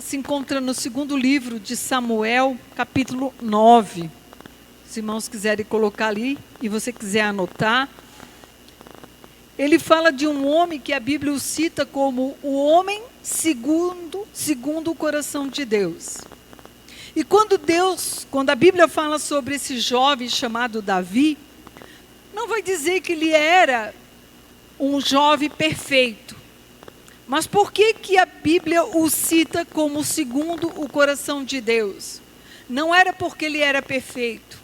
Se encontra no segundo livro de Samuel, capítulo 9. Se irmãos quiserem colocar ali e você quiser anotar. Ele fala de um homem que a Bíblia o cita como o homem segundo o coração de Deus. E quando a Bíblia fala sobre esse jovem chamado Davi, não vai dizer que ele era um jovem perfeito. Mas por que a Bíblia o cita como segundo o coração de Deus? Não era porque ele era perfeito.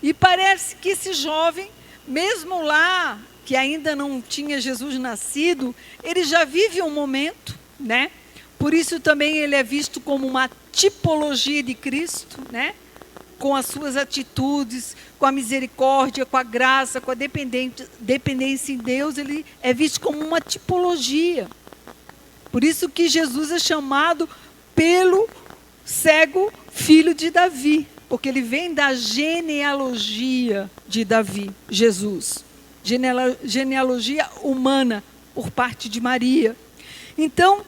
E parece que esse jovem, mesmo lá, que ainda não tinha Jesus nascido, ele já vive um momento, né? Por isso também ele é visto como uma tipologia de Cristo, né? Com as suas atitudes, com a misericórdia, com a graça, com a dependência em Deus, ele é visto como uma tipologia. Por isso que Jesus é chamado pelo cego filho de Davi, porque ele vem da genealogia de Davi, Jesus. Genealogia humana, por parte de Maria. Então,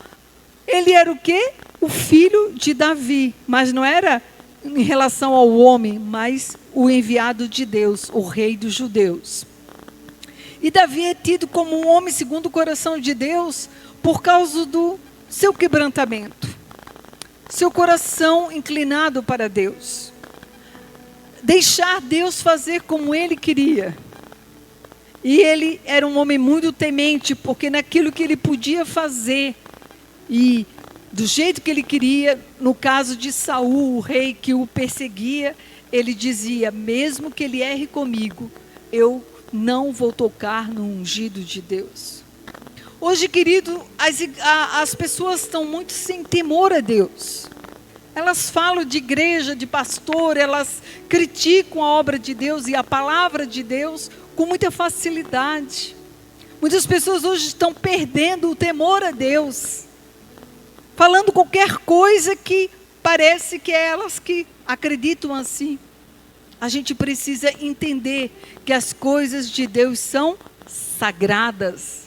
ele era o quê? O filho de Davi, mas não era em relação ao homem, mas o enviado de Deus, o rei dos judeus. E Davi é tido como um homem segundo o coração de Deus, por causa do seu quebrantamento, seu coração inclinado para Deus. Deixar Deus fazer como ele queria. E ele era um homem muito temente, porque naquilo que ele podia fazer, e do jeito que ele queria, no caso de Saul, o rei que o perseguia, ele dizia, mesmo que ele erre comigo, eu não vou tocar no ungido de Deus. Hoje, querido, as pessoas estão muito sem temor a Deus. Elas falam de igreja, de pastor, elas criticam a obra de Deus e a palavra de Deus com muita facilidade. Muitas pessoas hoje estão perdendo o temor a Deus, falando qualquer coisa que parece que é elas que acreditam assim. A gente precisa entender que as coisas de Deus são sagradas.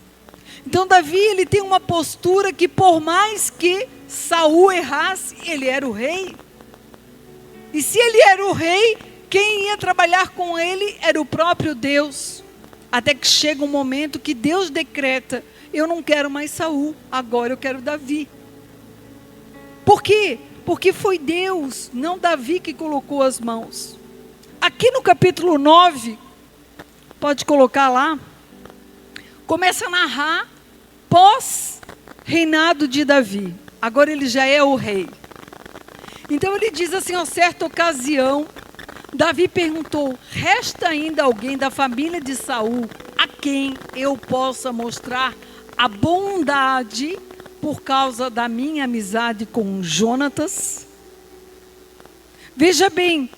Então Davi, ele tem uma postura que por mais que Saul errasse, ele era o rei. E se ele era o rei, quem ia trabalhar com ele era o próprio Deus. Até que chega um momento que Deus decreta, eu não quero mais Saul, agora eu quero Davi. Por quê? Porque foi Deus, não Davi, que colocou as mãos. Aqui no capítulo 9, pode colocar lá, começa a narrar pós-reinado de Davi. Agora ele já é o rei. Então ele diz assim, a certa ocasião, Davi perguntou, resta ainda alguém da família de Saul a quem eu possa mostrar a bondade por causa da minha amizade com Jonatas? Veja bem,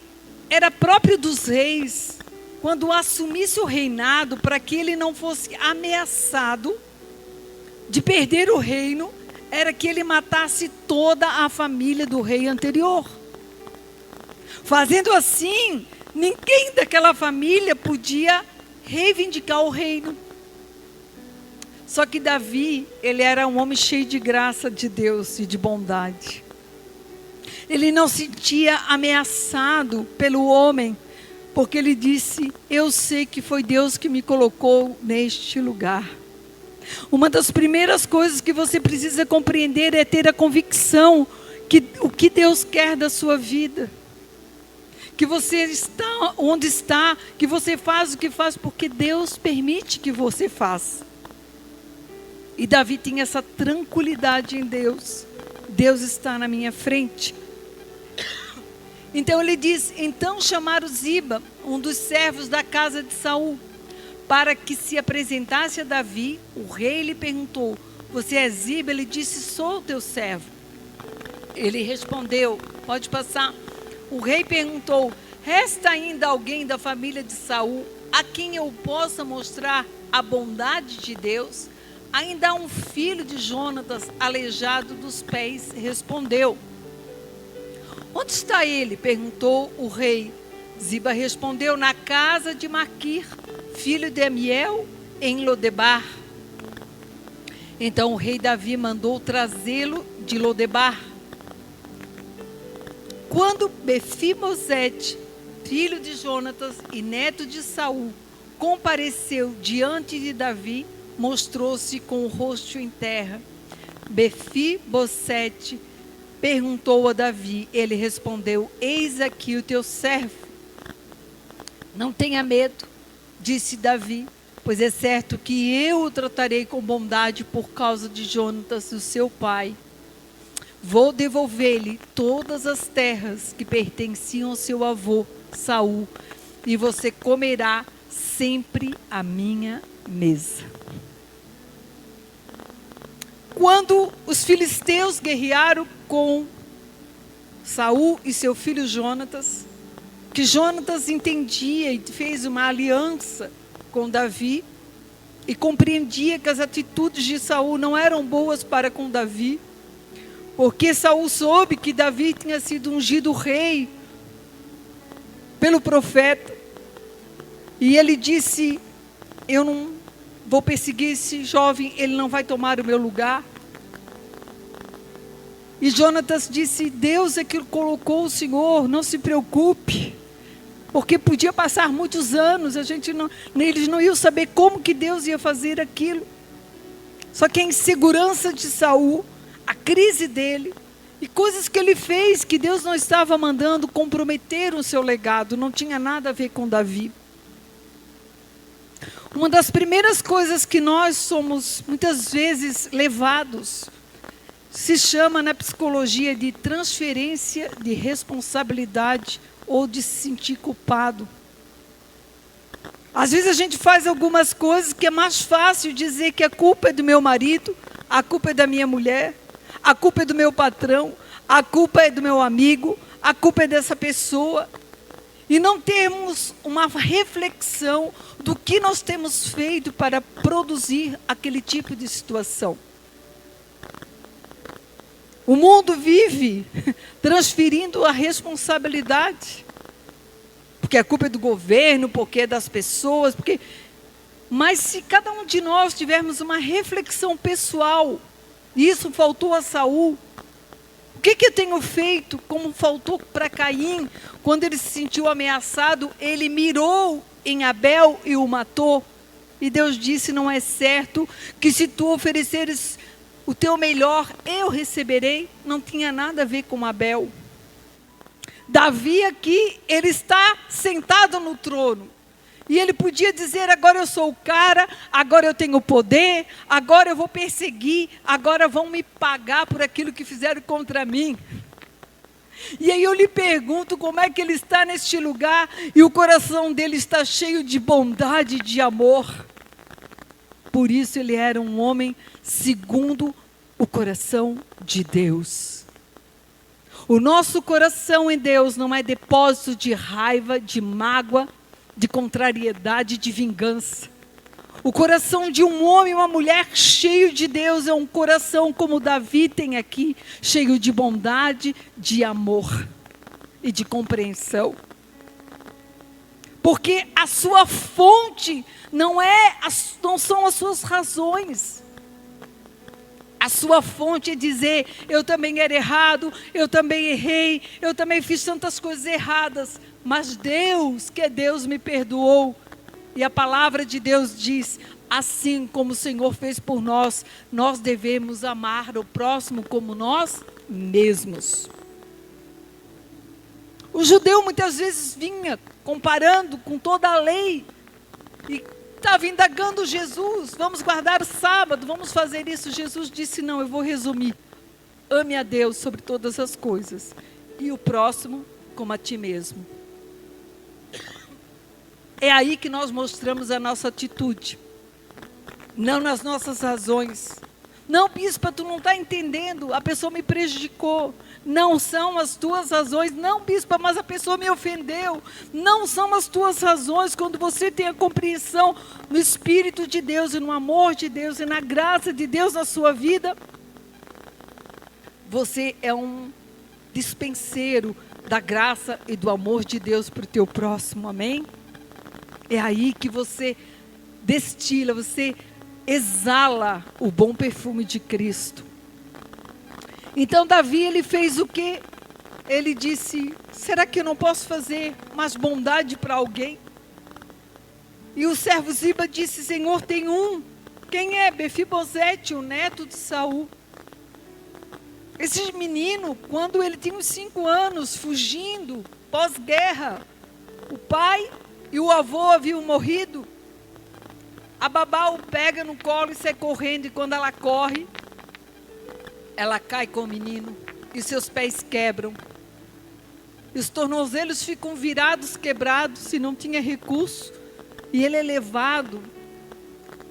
era próprio dos reis, quando assumisse o reinado, para que ele não fosse ameaçado de perder o reino, era que ele matasse toda a família do rei anterior. Fazendo assim, ninguém daquela família podia reivindicar o reino. Só que Davi, ele era um homem cheio de graça de Deus e de bondade. Ele não se sentia ameaçado pelo homem, porque ele disse, eu sei que foi Deus que me colocou neste lugar. Uma das primeiras coisas que você precisa compreender é ter a convicção que o que Deus quer da sua vida. Que você está onde está, que você faz o que faz porque Deus permite que você faça. E Davi tinha essa tranquilidade em Deus. Deus está na minha frente. Então ele diz, então chamaram Ziba, um dos servos da casa de Saul, para que se apresentasse a Davi. O rei lhe perguntou, você é Ziba? Ele disse, sou o teu servo. Ele respondeu, pode passar. O rei perguntou, resta ainda alguém da família de Saul a quem eu possa mostrar a bondade de Deus? Ainda há um filho de Jonatas, aleijado dos pés. Respondeu. Onde está ele? Perguntou o rei. Ziba respondeu, na casa de Maquir, filho de Amiel, em Lodebar. Então o rei Davi mandou trazê-lo de Lodebar. Quando Mefibosete, filho de Jonatas e neto de Saul, compareceu diante de Davi, mostrou-se com o rosto em terra. Mefibosete perguntou a Davi, ele respondeu: eis aqui o teu servo. Não tenha medo, disse Davi, pois é certo que eu o tratarei com bondade por causa de Jonatas, o seu pai. Vou devolver-lhe todas as terras que pertenciam ao seu avô Saul, e você comerá sempre à minha mesa. Quando os filisteus guerrearam com Saul e seu filho Jonatas, que Jonatas entendia e fez uma aliança com Davi, e compreendia que as atitudes de Saul não eram boas para com Davi, porque Saul soube que Davi tinha sido ungido rei pelo profeta, e ele disse: eu não vou perseguir esse jovem, ele não vai tomar o meu lugar. E Jonatas disse: Deus é que colocou o Senhor, não se preocupe, porque podia passar muitos anos, eles não iam saber como que Deus ia fazer aquilo. Só que a insegurança de Saul, a crise dele, e coisas que ele fez que Deus não estava mandando, comprometeram o seu legado, não tinha nada a ver com Davi. Uma das primeiras coisas que nós somos muitas vezes levados, se chama na psicologia de transferência de responsabilidade ou de se sentir culpado. Às vezes a gente faz algumas coisas que é mais fácil dizer que a culpa é do meu marido, a culpa é da minha mulher, a culpa é do meu patrão, a culpa é do meu amigo, a culpa é dessa pessoa. E não temos uma reflexão do que nós temos feito para produzir aquele tipo de situação. O mundo vive transferindo a responsabilidade, porque a culpa é do governo, porque é das pessoas, mas se cada um de nós tivermos uma reflexão pessoal, e isso faltou a Saul, o que eu tenho feito, como faltou para Caim, quando ele se sentiu ameaçado, ele mirou em Abel e o matou, e Deus disse: não é certo que se tu ofereceres o teu melhor, eu receberei. Não tinha nada a ver com Abel. Davi aqui, ele está sentado no trono, e ele podia dizer: agora eu sou o cara, agora eu tenho poder, agora eu vou perseguir, agora vão me pagar por aquilo que fizeram contra mim. E aí eu lhe pergunto, como é que ele está neste lugar, e o coração dele está cheio de bondade e de amor. Por isso ele era um homem segundo o coração de Deus. O nosso coração em Deus não é depósito de raiva, de mágoa, de contrariedade, de vingança. O coração de um homem e uma mulher cheio de Deus é um coração como Davi tem aqui, cheio de bondade, de amor e de compreensão. Porque a sua fonte não são as suas razões. A sua fonte é dizer: eu também era errado, eu também errei, eu também fiz tantas coisas erradas, mas Deus, que é Deus, me perdoou. E a palavra de Deus diz: assim como o Senhor fez por nós, nós devemos amar o próximo como nós mesmos. O judeu muitas vezes vinha comparando com toda a lei, e estava indagando Jesus: vamos guardar o sábado, vamos fazer isso. Jesus disse: não, eu vou resumir: ame a Deus sobre todas as coisas, e o próximo como a ti mesmo. É aí que nós mostramos a nossa atitude, não nas nossas razões. Não, bispa, tu não está entendendo, a pessoa me prejudicou. Não são as tuas razões. Não, bispa, mas a pessoa me ofendeu. Não são as tuas razões. Quando você tem a compreensão no Espírito de Deus e no amor de Deus e na graça de Deus na sua vida, você é um dispenseiro da graça e do amor de Deus para o teu próximo, amém? É aí que você destila, você exala o bom perfume de Cristo. Então Davi, ele fez o quê? ele disse: será que eu não posso fazer mais bondade para alguém? E o servo Ziba disse: Senhor, tem um. Quem é? Mefibosete, o neto de Saul. Esse menino, quando ele tinha uns 5 anos, fugindo, pós-guerra, o pai e o avô haviam morrido. A babá o pega no colo e sai correndo, e quando ela corre, ela cai com o menino, e seus pés quebram. E os tornozelos ficam virados, quebrados, e não tinha recurso. E ele é levado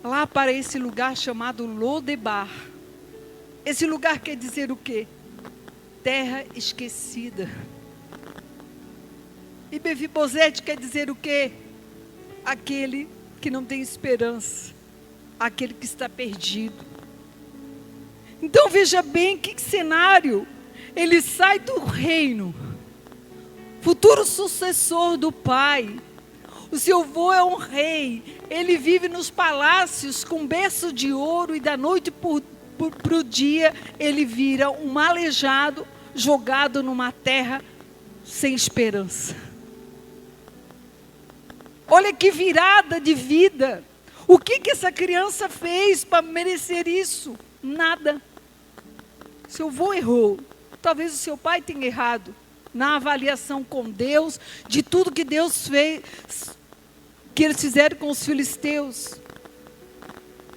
lá para esse lugar chamado Lodebar. Esse lugar quer dizer o quê? Terra esquecida. E Mefibosete quer dizer o quê? Aquele que não tem esperança, aquele que está perdido. Então veja bem que cenário. Ele sai do reino, futuro sucessor do pai. O seu avô é um rei. Ele vive nos palácios com berço de ouro, e da noite para o dia ele vira um aleijado, jogado numa terra sem esperança. Olha que virada de vida. O que essa criança fez para merecer isso? Nada. Seu avô errou. Talvez o seu pai tenha errado na avaliação com Deus, de tudo que Deus fez, que eles fizeram com os filisteus.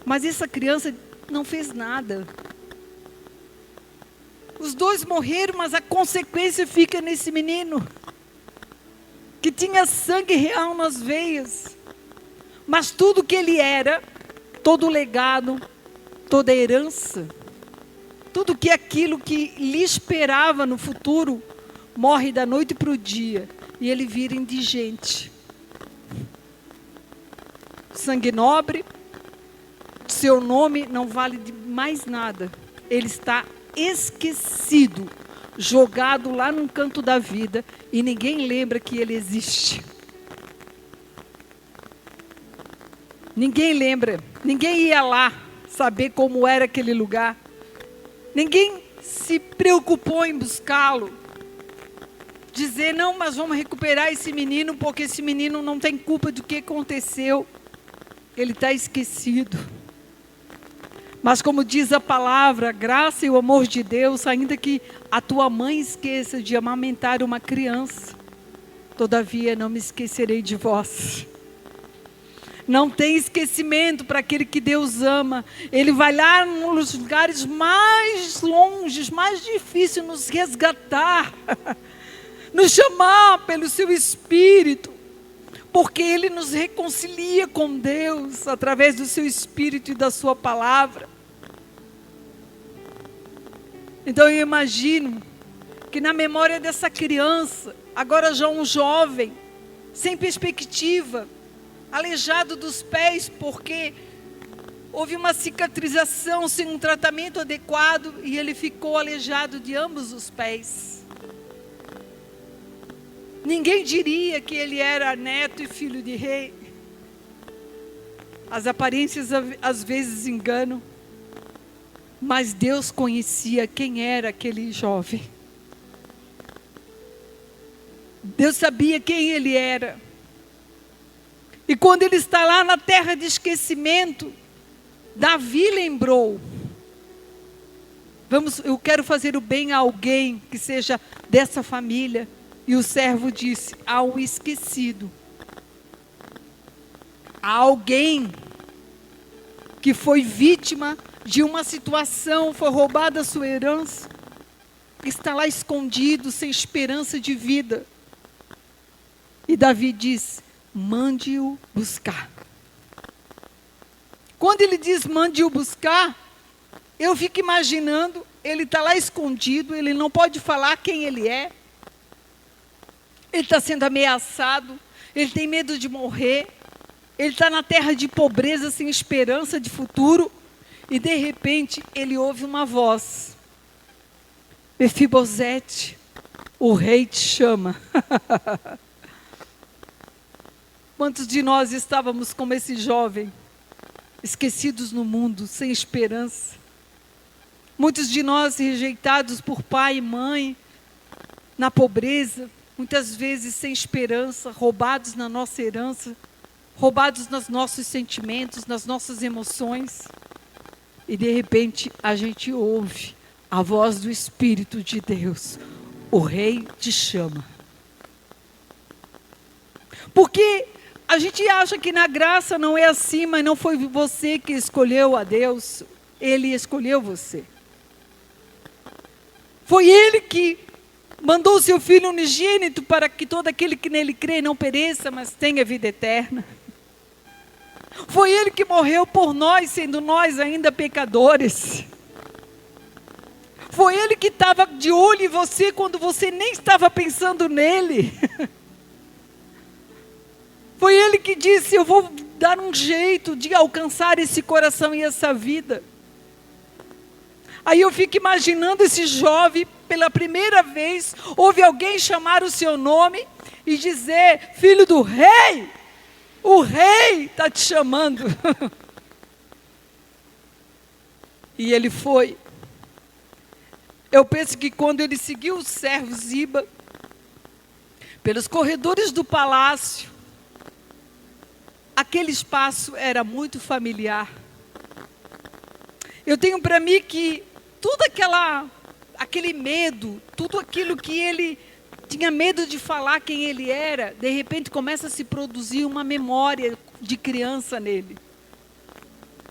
Mas essa criança não fez nada. Os dois morreram, mas a consequência fica nesse menino, que tinha sangue real nas veias. Mas tudo que ele era, todo o legado, toda a herança, tudo que aquilo que lhe esperava no futuro, morre da noite para o dia, e ele vira indigente. Sangue nobre, seu nome não vale de mais nada. Ele está esquecido, jogado lá num canto da vida, e ninguém lembra que ele existe. Ninguém lembra, ninguém ia lá saber como era aquele lugar. Ninguém se preocupou em buscá-lo. Dizer: não, mas vamos recuperar esse menino, porque esse menino não tem culpa do que aconteceu. Ele está esquecido. Mas como diz a palavra, a graça e o amor de Deus, ainda que a tua mãe esqueça de amamentar uma criança, todavia não me esquecerei de vós. Não tem esquecimento para aquele que Deus ama. Ele vai lá nos lugares mais longes, mais difíceis, nos resgatar, nos chamar pelo seu Espírito, porque Ele nos reconcilia com Deus através do seu Espírito e da sua palavra. Então eu imagino que na memória dessa criança, agora já um jovem, sem perspectiva, aleijado dos pés, porque houve uma cicatrização sem um tratamento adequado, e ele ficou aleijado de ambos os pés. Ninguém diria que ele era neto e filho de rei. As aparências às vezes enganam, mas Deus conhecia quem era aquele jovem. Deus sabia quem ele era. E quando ele está lá na terra de esquecimento, Davi lembrou: eu quero fazer o bem a alguém que seja dessa família. E o servo disse: ao esquecido, a alguém que foi vítima de uma situação, foi roubada a sua herança, está lá escondido, sem esperança de vida. E Davi diz: mande-o buscar. Quando ele diz mande-o buscar, eu fico imaginando, ele está lá escondido, ele não pode falar quem ele é. Ele está sendo ameaçado, ele tem medo de morrer, ele está na terra de pobreza, sem esperança de futuro, e de repente ele ouve uma voz: Mefibosete, o rei te chama. Quantos de nós estávamos como esse jovem, esquecidos no mundo, sem esperança? Muitos de nós rejeitados por pai e mãe, na pobreza, muitas vezes sem esperança, roubados na nossa herança, roubados nos nossos sentimentos, nas nossas emoções. E de repente a gente ouve a voz do Espírito de Deus: o Rei te chama. Porque a gente acha que na graça não é assim, mas não foi você que escolheu a Deus, Ele escolheu você. Foi Ele que mandou o seu Filho unigênito para que todo aquele que nele crê não pereça, mas tenha vida eterna. Foi Ele que morreu por nós, sendo nós ainda pecadores. Foi Ele que estava de olho em você quando você nem estava pensando nele. Foi Ele que disse: eu vou dar um jeito de alcançar esse coração e essa vida. Aí eu fico imaginando esse jovem, pela primeira vez, ouve alguém chamar o seu nome e dizer: filho do rei, o rei está te chamando. E ele foi. Eu penso que quando ele seguiu o servo Ziba, pelos corredores do palácio, aquele espaço era muito familiar. Eu tenho para mim que tudo aquele medo, tudo aquilo que ele tinha medo de falar quem ele era, de repente começa a se produzir uma memória de criança nele.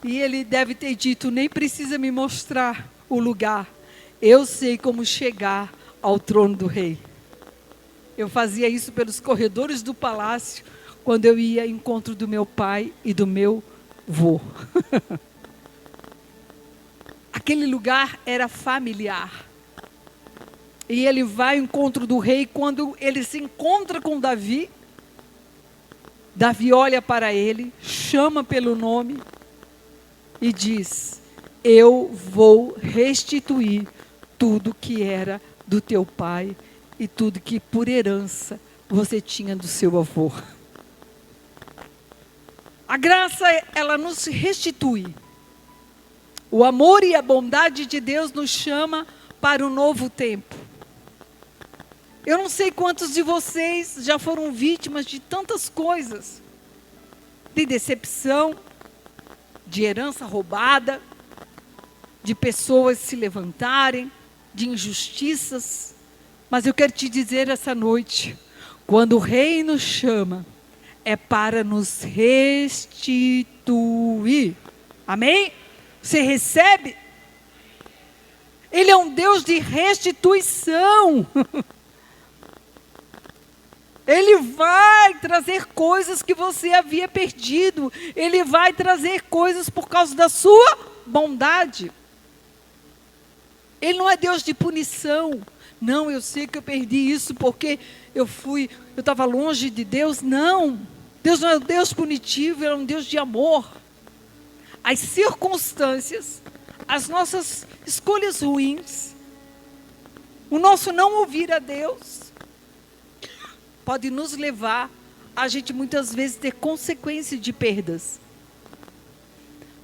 E ele deve ter dito: nem precisa me mostrar o lugar, eu sei como chegar ao trono do rei. Eu fazia isso pelos corredores do palácio, quando eu ia ao encontro do meu pai e do meu vô. Aquele lugar era familiar. E ele vai ao encontro do rei. Quando ele se encontra com Davi, Davi olha para ele, chama pelo nome e diz: eu vou restituir tudo que era do teu pai e tudo que por herança você tinha do seu avô. A graça, ela nos restitui. O amor e a bondade de Deus nos chama para um novo tempo. Eu não sei quantos de vocês já foram vítimas de tantas coisas. De decepção, de herança roubada, de pessoas se levantarem, de injustiças. Mas eu quero te dizer essa noite, quando o Rei nos chama, é para nos restituir. Amém? Você recebe? Ele é um Deus de restituição. Ele vai trazer coisas que você havia perdido. Ele vai trazer coisas por causa da sua bondade. Ele não é Deus de punição. Não, eu sei que eu perdi isso porque eu estava longe de Deus. Não, Deus não é um Deus punitivo, Ele é um Deus de amor. As circunstâncias, as nossas escolhas ruins, o nosso não ouvir a Deus, pode nos levar a gente muitas vezes ter consequência de perdas.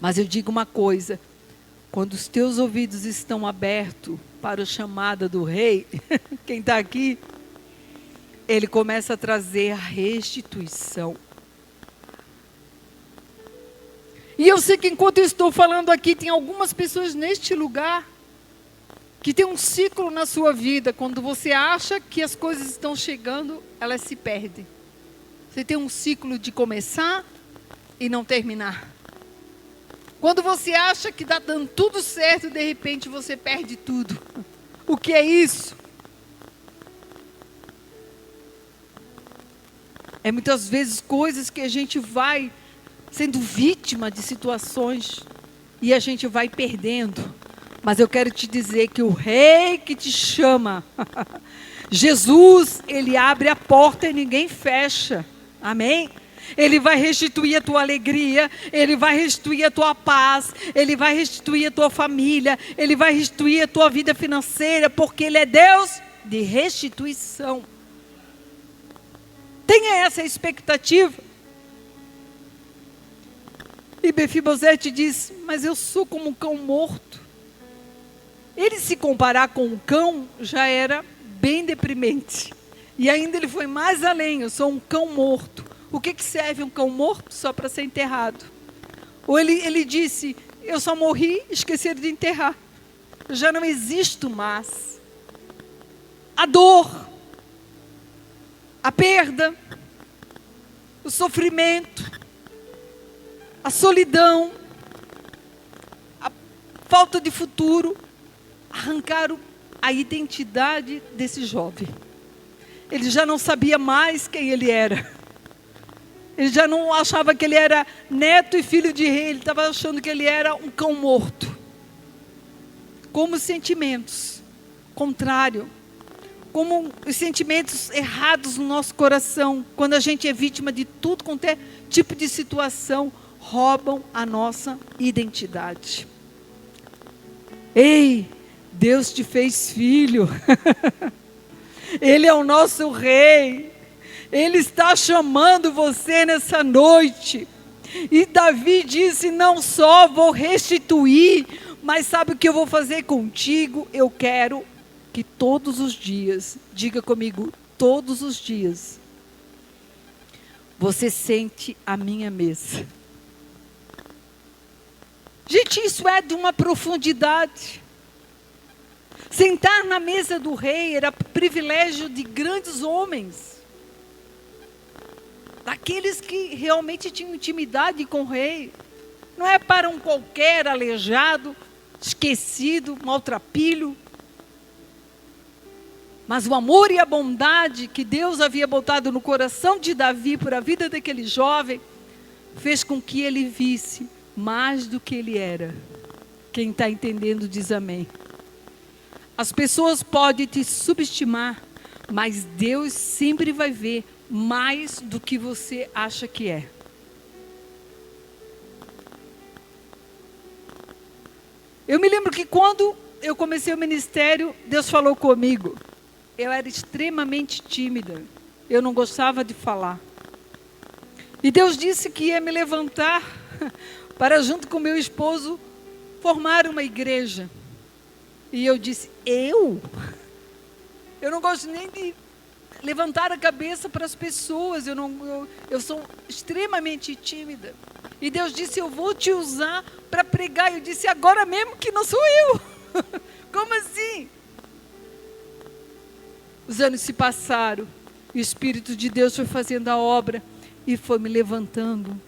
Mas eu digo uma coisa: quando os teus ouvidos estão abertos para o chamado do Rei, quem está aqui, Ele começa a trazer a restituição. E eu sei que enquanto eu estou falando aqui, tem algumas pessoas neste lugar que tem um ciclo na sua vida. Quando você acha que as coisas estão chegando, elas se perdem. Você tem um ciclo de começar e não terminar. Quando você acha que está dando tudo certo, de repente você perde tudo. O que é isso? É muitas vezes coisas que a gente vai sendo vítima de situações e a gente vai perdendo. Mas eu quero te dizer que o Rei que te chama, Jesus, Ele abre a porta e ninguém fecha. Amém? Ele vai restituir a tua alegria, Ele vai restituir a tua paz, Ele vai restituir a tua família, Ele vai restituir a tua vida financeira, porque Ele é Deus de restituição. Tenha essa expectativa. E Mefibosete diz: mas eu sou como um cão morto. Ele se comparar com um cão já era bem deprimente. E ainda ele foi mais além, eu sou um cão morto. O que serve um cão morto? Só para ser enterrado. Ou ele disse, eu só morri, esqueceram de enterrar. Eu já não existo mais. A dor, a perda, o sofrimento, a solidão, a falta de futuro, arrancaram a identidade desse jovem. Ele já não sabia mais quem ele era. Ele já não achava que ele era neto e filho de rei. Ele estava achando que ele era um cão morto. Como sentimentos contrários. Como os sentimentos errados no nosso coração. Quando a gente é vítima de tudo quanto é tipo de situação. Roubam a nossa identidade. Ei, Deus te fez filho. Ele é o nosso rei. Ele está chamando você nessa noite. E Davi disse, não só vou restituir, mas sabe o que eu vou fazer contigo? Eu quero que todos os dias, diga comigo, todos os dias, você sente a minha mesa. Gente, isso é de uma profundidade. Sentar na mesa do rei era privilégio de grandes homens. Daqueles que realmente tinham intimidade com o rei. Não é para um qualquer aleijado, esquecido, maltrapilho. Mas o amor e a bondade que Deus havia botado no coração de Davi por a vida daquele jovem, fez com que ele visse mais do que ele era. Quem está entendendo diz amém. As pessoas podem te subestimar, mas Deus sempre vai ver mais do que você acha que é. Eu me lembro que quando eu comecei o ministério, Deus falou comigo. Eu era extremamente tímida. Eu não gostava de falar. E Deus disse que ia me levantar para, junto com meu esposo, formar uma igreja. E eu disse, eu não gosto nem de levantar a cabeça para as pessoas, eu sou extremamente tímida. E Deus disse, eu vou te usar para pregar. Eu disse, agora mesmo que não sou eu. Como assim? Os anos se passaram, e o Espírito de Deus foi fazendo a obra, e foi me levantando.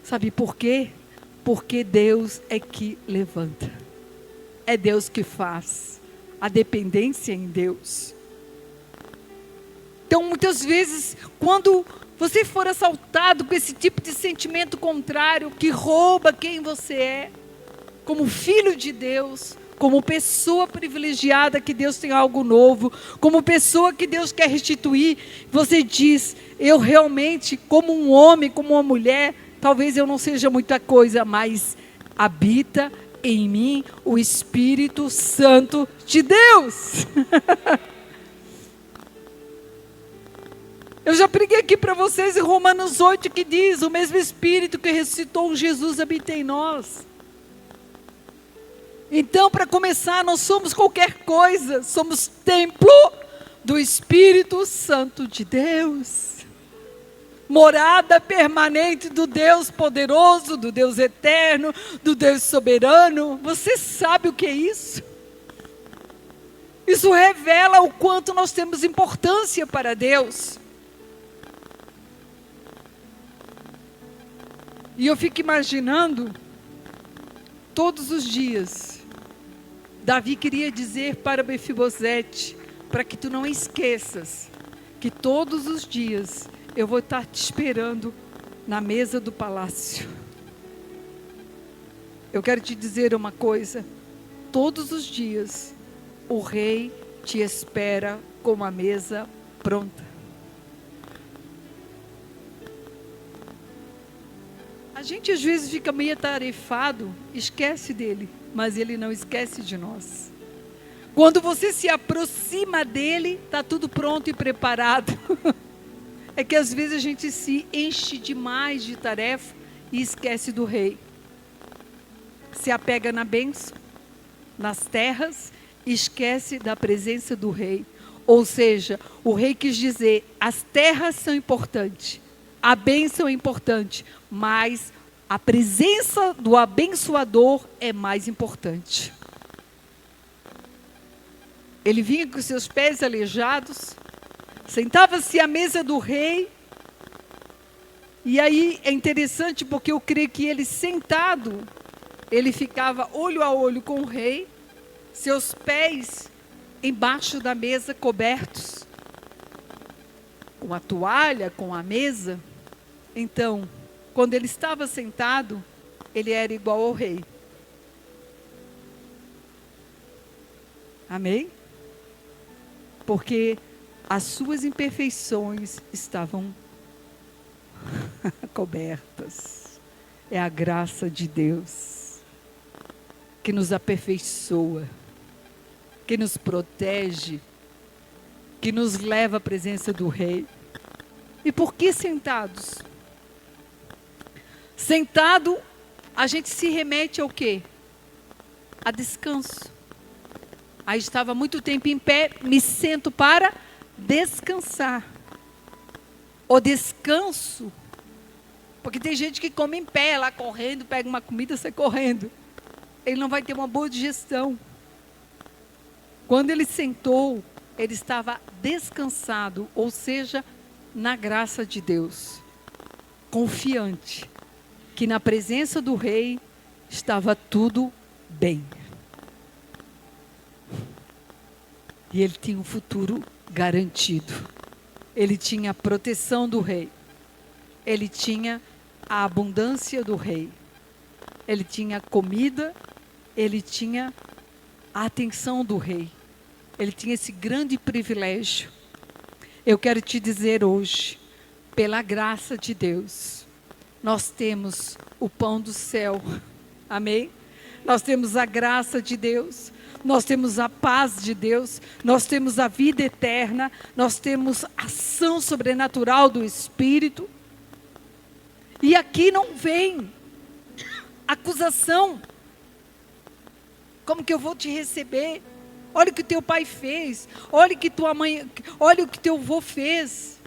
Sabe por quê? Porque Deus é que levanta. É Deus que faz. A dependência é em Deus. Então, muitas vezes, quando você for assaltado com esse tipo de sentimento contrário, que rouba quem você é, como filho de Deus, como pessoa privilegiada que Deus tem algo novo, como pessoa que Deus quer restituir, você diz, eu realmente, como um homem, como uma mulher, talvez eu não seja muita coisa, mas habita em mim o Espírito Santo de Deus. Eu já preguei aqui para vocês em Romanos 8 que diz, o mesmo Espírito que ressuscitou Jesus habita em nós. Então, para começar, não somos qualquer coisa, somos templo do Espírito Santo de Deus. Morada permanente do Deus poderoso, do Deus eterno, do Deus soberano. Você sabe o que é isso? Isso revela o quanto nós temos importância para Deus. E eu fico imaginando, todos os dias, Davi queria dizer para Mefibosete, para que tu não esqueças, que todos os dias eu vou estar te esperando na mesa do palácio. Eu quero te dizer uma coisa, todos os dias o rei te espera com uma mesa pronta. A gente às vezes fica meio atarefado, esquece dele, mas ele não esquece de nós. Quando você se aproxima dele, está tudo pronto e preparado. É que às vezes a gente se enche demais de tarefa e esquece do rei. Se apega na bênção, nas terras, e esquece da presença do rei. Ou seja, o rei quis dizer, as terras são importantes, a bênção é importante, mas a presença do abençoador é mais importante. Ele vinha com seus pés aleijados, sentava-se à mesa do rei, e aí é interessante porque eu creio que ele sentado, ele ficava olho a olho com o rei, seus pés embaixo da mesa cobertos, com a toalha, com a mesa. Então, quando ele estava sentado, ele era igual ao rei. Amém? Porque as suas imperfeições estavam cobertas. É a graça de Deus que nos aperfeiçoa, que nos protege, que nos leva à presença do Rei. E por que sentados? Sentado, a gente se remete ao quê? A descanso. Aí estava muito tempo em pé, me sento para descansar. O descanso, porque tem gente que come em pé, lá correndo, pega uma comida, sai correndo. Ele não vai ter uma boa digestão. Quando ele sentou, ele estava descansado, ou seja, na graça de Deus. Confiante que na presença do rei estava tudo bem. E ele tinha um futuro garantido. Ele tinha a proteção do rei. Ele tinha a abundância do rei. Ele tinha comida, ele tinha a atenção do rei. Ele tinha esse grande privilégio. Eu quero te dizer hoje, pela graça de Deus, nós temos o pão do céu. Amém? Nós temos a graça de Deus. Nós temos a paz de Deus, nós temos a vida eterna, nós temos a ação sobrenatural do Espírito. E aqui não vem acusação. Como que eu vou te receber? Olha o que teu pai fez, olha o que tua mãe, olha o que teu avô fez.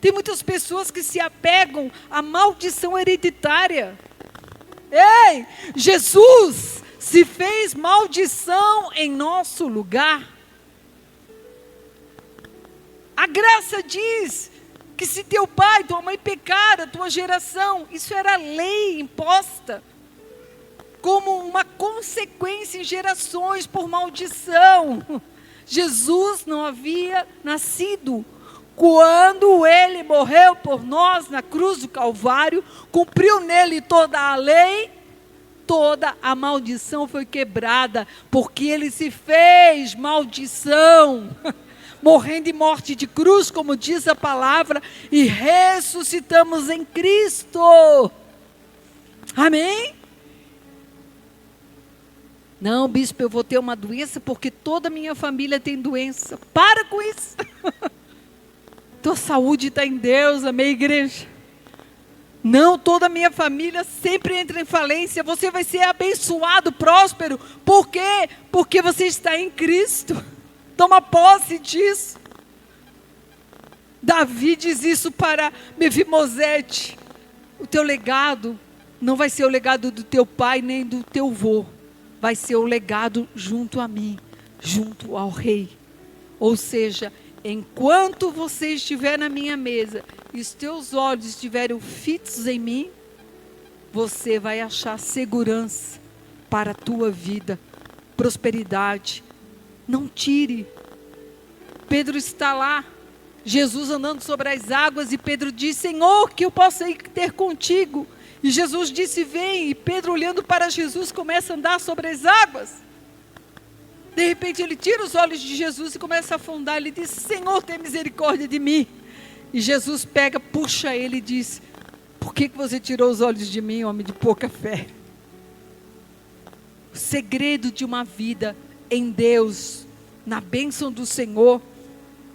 Tem muitas pessoas que se apegam à maldição hereditária. Ei, Jesus se fez maldição em nosso lugar. A graça diz que se teu pai, tua mãe pecaram, tua geração, isso era lei imposta como uma consequência em gerações por maldição. Jesus não havia nascido. Quando ele morreu por nós na cruz do Calvário, cumpriu nele toda a lei, toda a maldição foi quebrada, porque ele se fez maldição, morrendo de morte de cruz, como diz a palavra, e ressuscitamos em Cristo. Amém? Não, bispo, eu vou ter uma doença porque toda a minha família tem doença. Para com isso. Tua saúde está em Deus, amém, igreja? Não, toda a minha família sempre entra em falência. Você vai ser abençoado, próspero. Por quê? Porque você está em Cristo. Toma posse disso. Davi diz isso para Mefibosete. O teu legado não vai ser o legado do teu pai nem do teu avô. Vai ser o legado junto a mim, junto ao rei. Ou seja, enquanto você estiver na minha mesa e os teus olhos estiverem fitos em mim, você vai achar segurança para a tua vida, prosperidade. Não tire. Pedro está lá, Jesus andando sobre as águas, e Pedro diz: Senhor, que eu possa ir ter contigo. E Jesus disse: vem. E Pedro, olhando para Jesus, começa a andar sobre as águas. De repente ele tira os olhos de Jesus e começa a afundar. Ele diz: Senhor, tem misericórdia de mim. E Jesus pega, puxa ele e diz: por que você tirou os olhos de mim, homem de pouca fé? O segredo de uma vida em Deus, na bênção do Senhor,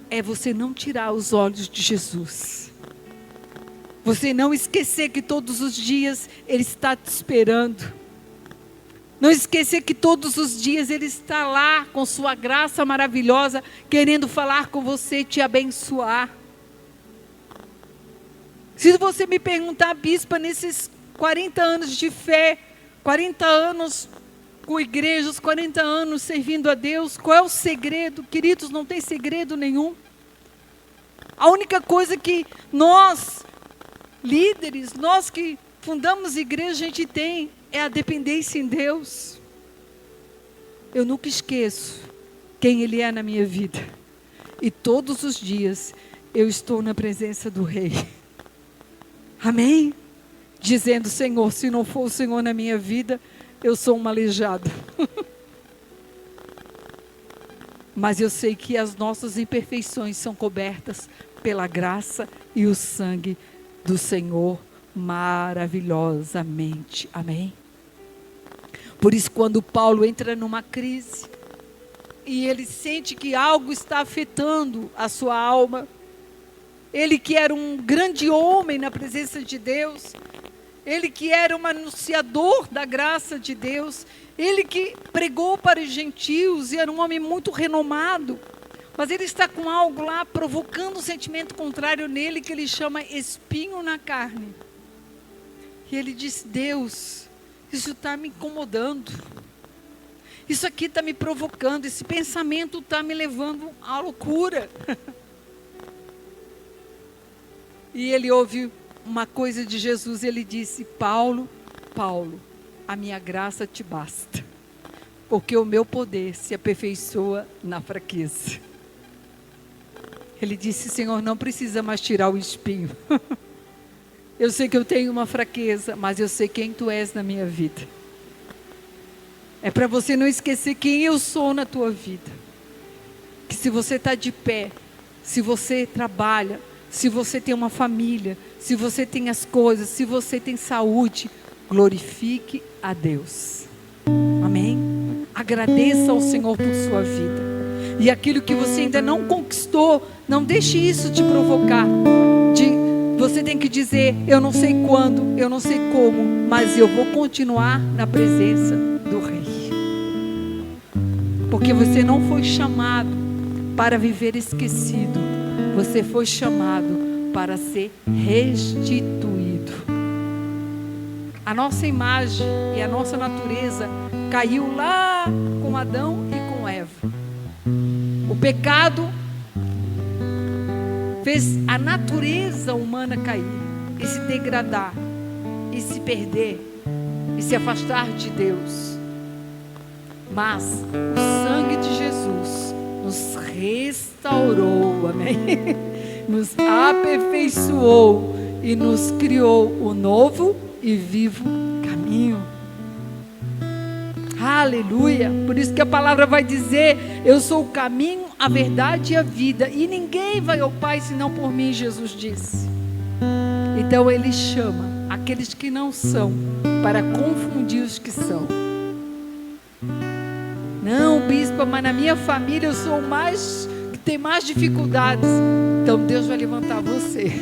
é você não tirar os olhos de Jesus. Você não esquecer que todos os dias Ele está te esperando. Não esquecer que todos os dias Ele está lá com sua graça maravilhosa, querendo falar com você, te abençoar. Se você me perguntar, bispa, nesses 40 anos de fé, 40 anos com igrejas, 40 anos servindo a Deus, qual é o segredo? Queridos, não tem segredo nenhum. A única coisa que nós, líderes, nós que fundamos igreja, a gente tem é a dependência em Deus. Eu nunca esqueço quem Ele é na minha vida. E todos os dias eu estou na presença do Rei. Amém? Dizendo, Senhor, se não for o Senhor na minha vida, eu sou um aleijado. Mas eu sei que as nossas imperfeições são cobertas pela graça e o sangue do Senhor maravilhosamente. Amém? Por isso, quando Paulo entra numa crise e ele sente que algo está afetando a sua alma, ele que era um grande homem na presença de Deus, ele que era um anunciador da graça de Deus, ele que pregou para os gentios e era um homem muito renomado, mas ele está com algo lá provocando um sentimento contrário nele que ele chama espinho na carne. E ele diz, Deus, isso está me incomodando, isso aqui está me provocando, esse pensamento está me levando à loucura. E ele ouve uma coisa de Jesus, ele disse, Paulo, Paulo, a minha graça te basta, porque o meu poder se aperfeiçoa na fraqueza. Ele disse, Senhor, não precisa mais tirar o espinho. Eu sei que eu tenho uma fraqueza, mas eu sei quem Tu és na minha vida. É para você não esquecer quem eu sou na tua vida. Que se você está de pé, se você trabalha, se você tem uma família, se você tem as coisas, se você tem saúde, glorifique a Deus. Amém? Agradeça ao Senhor por sua vida. E aquilo que você ainda não conquistou, não deixe isso te provocar. Você tem que dizer, eu não sei quando, eu não sei como, mas eu vou continuar na presença do Rei. Porque você não foi chamado para viver esquecido. Você foi chamado para ser restituído. A nossa imagem e a nossa natureza caiu lá com Adão e com Eva. O pecado fez a natureza humana cair e se degradar, e se perder, e se afastar de Deus. Mas o sangue de Jesus nos restaurou, amém? Nos aperfeiçoou e nos criou o novo e vivo caminho. Aleluia! Por isso que a palavra vai dizer, eu sou o caminho, a verdade e a vida, e ninguém vai ao Pai senão por mim, Jesus disse. Então Ele chama aqueles que não são, para confundir os que são. Não, bispa, mas na minha família eu sou o mais, que tem mais dificuldades. Então Deus vai levantar você.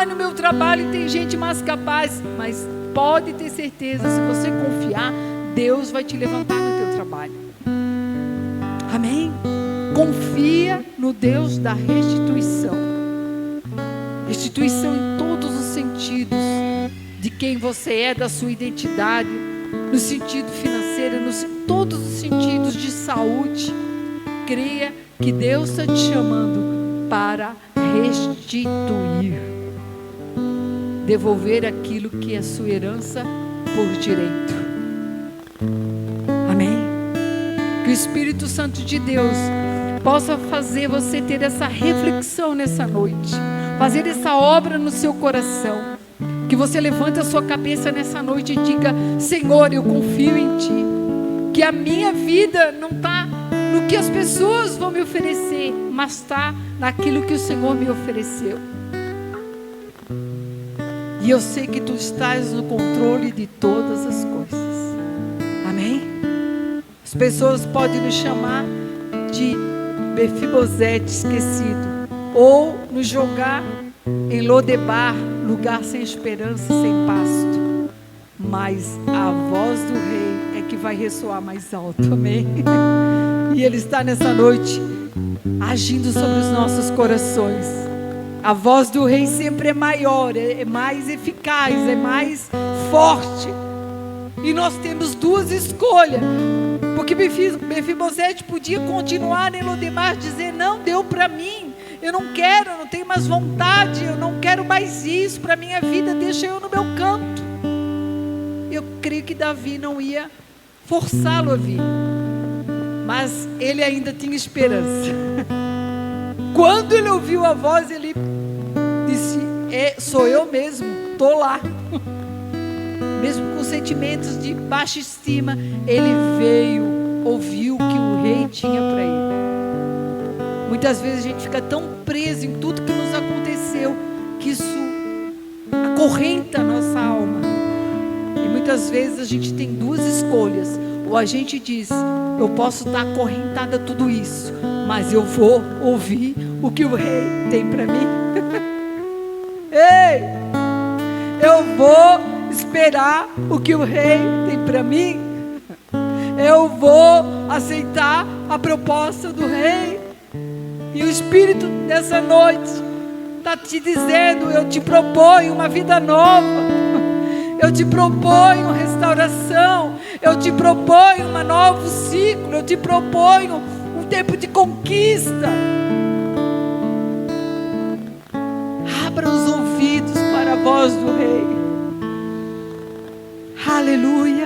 No meu trabalho tem gente mais capaz, mas pode ter certeza, se você confiar, Deus vai te levantar no teu trabalho. Amém? Confia no Deus da restituição. Restituição em todos os sentidos, de quem você é, da sua identidade, no sentido financeiro, todos os sentidos de saúde. Creia que Deus está te chamando para restituir, devolver aquilo que é sua herança por direito. Amém? Que o Espírito Santo de Deus possa fazer você ter essa reflexão nessa noite, fazer essa obra no seu coração, que você levante a sua cabeça nessa noite e diga, Senhor, eu confio em Ti, que a minha vida não está no que as pessoas vão me oferecer, mas está naquilo que o Senhor me ofereceu. E eu sei que Tu estás no controle de todas as coisas. Amém? As pessoas podem nos chamar de Mefibosete esquecido, ou nos jogar em Lodebar, lugar sem esperança, sem pasto. mas a voz do Rei é que vai ressoar mais alto, amém? E Ele está nessa noite agindo sobre os nossos corações. A voz do Rei sempre é maior, é mais eficaz, é mais forte. E nós temos duas escolhas, porque Mefibosete podia continuar em Lodemar, dizer: não, deu para mim, eu não quero, eu não tenho mais vontade, eu não quero mais isso para a minha vida, deixa eu no meu canto. Eu creio que Davi não ia forçá-lo a vir, mas ele ainda tinha esperança. Quando ele ouviu a voz, ele disse: sou eu mesmo, estou lá. Mesmo com sentimentos de baixa estima, ele veio, ouviu o que o Rei tinha para ele. Muitas vezes a gente fica tão preso em tudo que nos aconteceu, que isso acorrenta a nossa alma. E muitas vezes a gente tem duas escolhas. Ou a gente diz: eu posso estar acorrentada a tudo isso, mas eu vou ouvir o que o Rei tem para mim. Ei, eu vou esperar o que o Rei tem para mim. Eu vou aceitar a proposta do Rei. E o Espírito nessa noite está te dizendo: eu te proponho uma vida nova, eu te proponho restauração, eu te proponho um novo ciclo, eu te proponho um tempo de conquista. Abra os ouvidos para a voz do Rei. Aleluia.